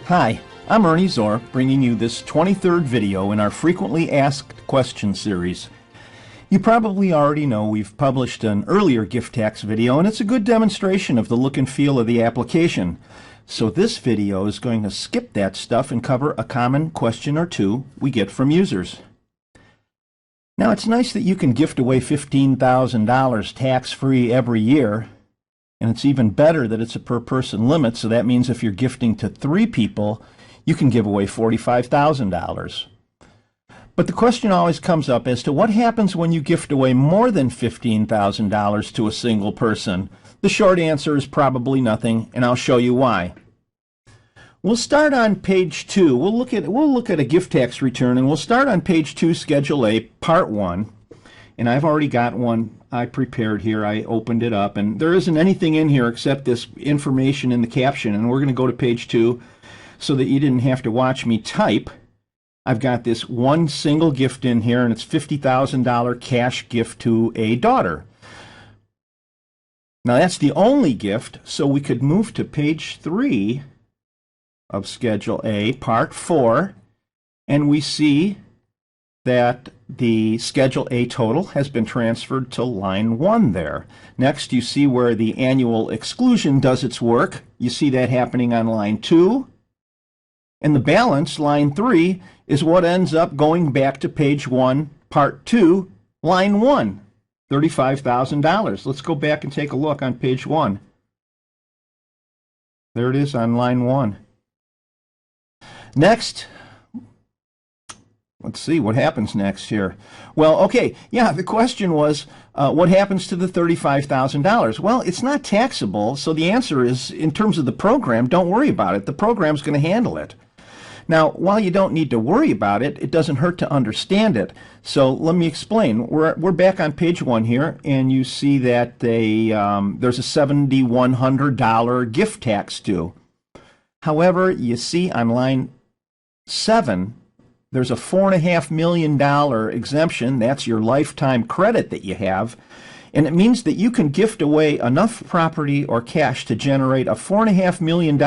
Hi, I'm Ernie Zor, bringing you this 23rd video in our Frequently Asked Questions series. You probably already know we've published an earlier gift tax video, and it's a good demonstration of the look and feel of the application. So this video is going to skip that stuff and cover a common question or two we get from users. Now, it's nice that you can gift away $15,000 tax-free every year. And it's even better that it's a per-person limit, so that means if you're gifting to 3 people, you can give away $45,000. But the question always comes up as to what happens when you gift away more than $15,000 to a single person. The short answer is probably nothing, and I'll show you why. We'll start on page 2. We'll look at a gift tax return, and we'll start on page 2, Schedule A, Part 1. And I've already got one I prepared here. I opened it up, and there isn't anything in here except this information in the caption. And we're going to go to page 2 so that you didn't have to watch me type. I've got this one single gift in here, and it's $50,000 cash gift to a daughter. Now, that's the only gift, so we could move to page 3 of Schedule A, Part 4, and we see that the Schedule A total has been transferred to line 1 there. Next, you see where the annual exclusion does its work. You see that happening on line 2. And the balance, line 3, is what ends up going back to page 1, part 2, line 1, $35,000. Let's go back and take a look on page 1. There it is on line 1. Next, let's see what happens next here. Well, okay, yeah, the question was, what happens to the $35,000? Well, it's not taxable, so the answer is, in terms of the program, don't worry about it. The program's going to handle it. Now, while you don't need to worry about it, it doesn't hurt to understand it. So let me explain. We're back on page 1 here, and you see that there's a $7,100 gift tax due. However, you see on line 7, there's a $4.5 million exemption. That's your lifetime credit that you have. And it means that you can gift away enough property or cash to generate a $4.5 million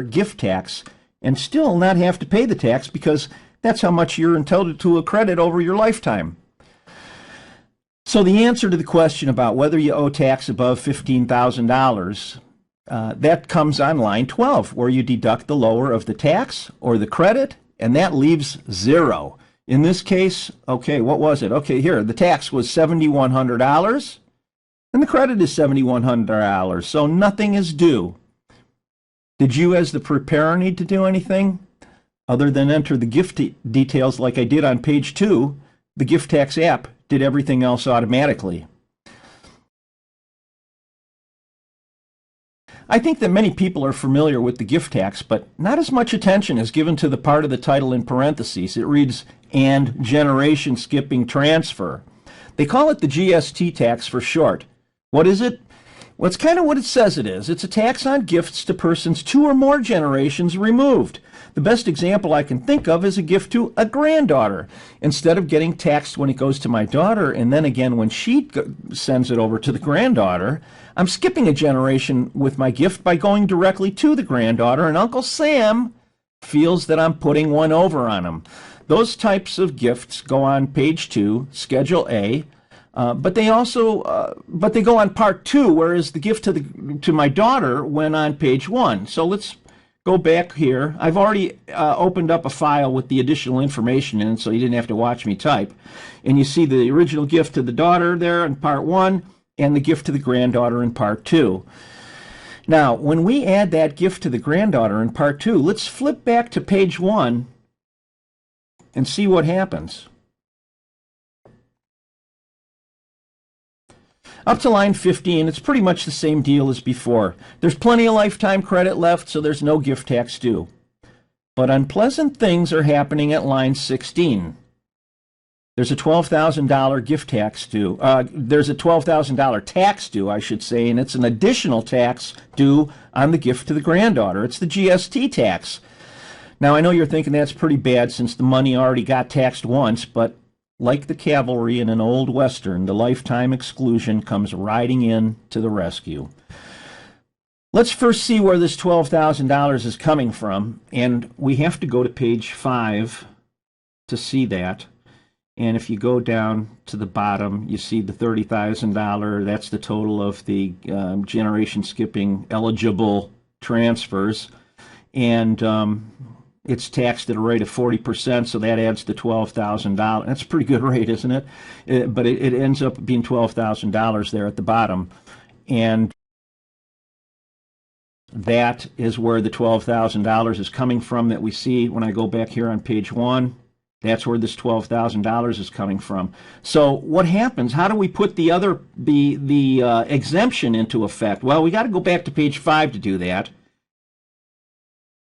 gift tax and still not have to pay the tax, because that's how much you're entitled to a credit over your lifetime. So the answer to the question about whether you owe tax above $15,000, that comes on line 12, where you deduct the lower of the tax or the credit, and that leaves 0. In this case, okay, what was it? Okay, here, the tax was $7,100, and the credit is $7,100, so nothing is due. Did you, as the preparer, need to do anything other than enter the gift details like I did on page 2? The gift tax app did everything else automatically. I think that many people are familiar with the gift tax, but not as much attention is given to the part of the title in parentheses. It reads, "and generation skipping transfer." They call it the GST tax for short. What is it? Well, it's kind of what it says it is. It's a tax on gifts to persons 2 or more generations removed. The best example I can think of is a gift to a granddaughter. Instead of getting taxed when it goes to my daughter and then again when she sends it over to the granddaughter, I'm skipping a generation with my gift by going directly to the granddaughter, and Uncle Sam feels that I'm putting one over on him. Those types of gifts go on page 2, Schedule A, but they go on part 2, whereas the gift to my daughter went on page 1. So let's go back here. I've already opened up a file with the additional information in it, so you didn't have to watch me type. And you see the original gift to the daughter there in part 1, and the gift to the granddaughter in part 2. Now, when we add that gift to the granddaughter in part 2, let's flip back to page 1 and see what happens. Up to line 15, it's pretty much the same deal as before. There's plenty of lifetime credit left, so there's no gift tax due. But unpleasant things are happening at line 16. There's a $12,000 gift tax due. There's a $12,000 tax due, I should say, and it's an additional tax due on the gift to the granddaughter. It's the GST tax. Now, I know you're thinking that's pretty bad since the money already got taxed once, but like the cavalry in an old Western, the lifetime exclusion comes riding in to the rescue. Let's first see where this $12,000 is coming from, and we have to go to page 5 to see that. And if you go down to the bottom, you see the $30,000. That's the total of the generation skipping eligible transfers, and it's taxed at a rate of 40%, so that adds the $12,000. That's a pretty good rate, isn't it? But it ends up being $12,000 there at the bottom, and that is where the $12,000 is coming from that we see when I go back here on page 1. That's where this $12,000 is coming from. So what happens? How do we put the exemption into effect? Well, we got to go back to page 5 to do that.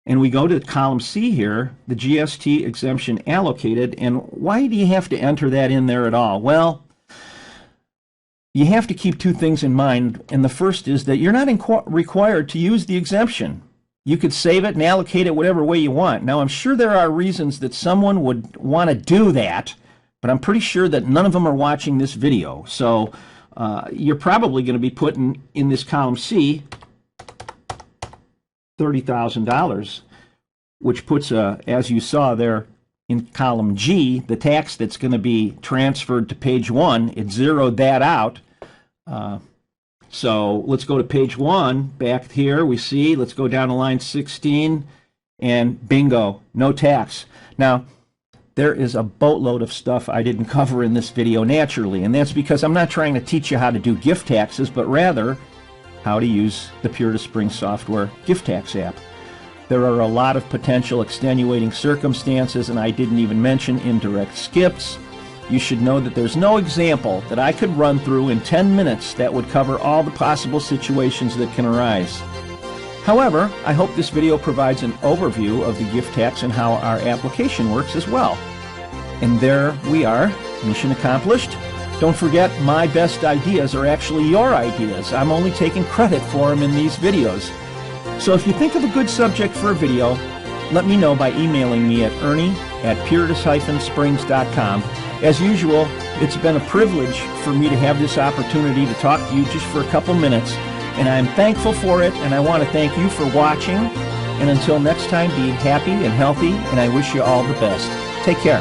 And we go to column C here, the GST exemption allocated. And why do you have to enter that in there at all? Well, you have to keep two things in mind. And the first is that you're not required to use the exemption. You could save it and allocate it whatever way you want. Now, I'm sure there are reasons that someone would want to do that, but I'm pretty sure that none of them are watching this video. So you're probably going to be putting in this column C $30,000, which puts, as you saw there in column G, the tax that's going to be transferred to page 1. It zeroed that out. So let's go to page 1. Back here we see, let's go down to line 16, and bingo, no tax. Now, there is a boatload of stuff I didn't cover in this video naturally, and that's because I'm not trying to teach you how to do gift taxes, but rather how to use the Puritas Spring Software gift tax app. There are a lot of potential extenuating circumstances, and I didn't even mention indirect skips. You should know that there's no example that I could run through in 10 minutes that would cover all the possible situations that can arise. However, I hope this video provides an overview of the gift tax and how our application works as well. And there we are, mission accomplished. Don't forget, my best ideas are actually your ideas. I'm only taking credit for them in these videos. So if you think of a good subject for a video, let me know by emailing me at ernie@puritas-springs.com. As usual, it's been a privilege for me to have this opportunity to talk to you just for a couple minutes, and I'm thankful for it, and I want to thank you for watching. And until next time, be happy and healthy, and I wish you all the best. Take care.